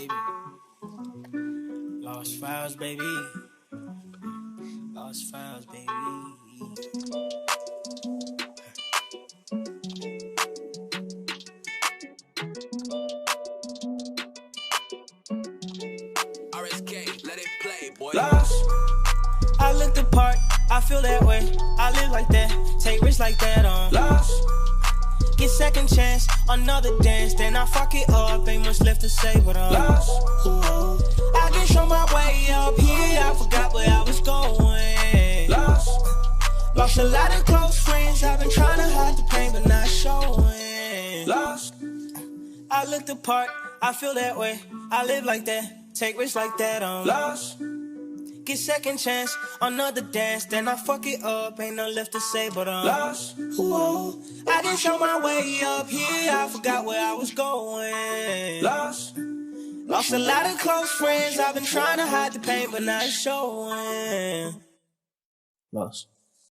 baby. Lost files, baby. Lost files, baby. RSK, let it play, boy. Lost. I look the part, I feel that way. I live like that, take risks like that on. Lost. Get second chance, another dance, then I fuck it up. Ain't much left to say, but I'm lost. I can show my way up here, I forgot where I was going. Lost a lot of close friends, I've been trying to hide the pain, but not showing. Lost. I look the part, I feel that way. I live like that, take risks like that, I'm lost. Get second chance, another dance, then I fuck it up. Ain't nothing left to say, but I'm lost. I can show my way up here, I forgot where I was going. Lost a lot of close friends, I've been trying to hide the pain, but not showing. Lost.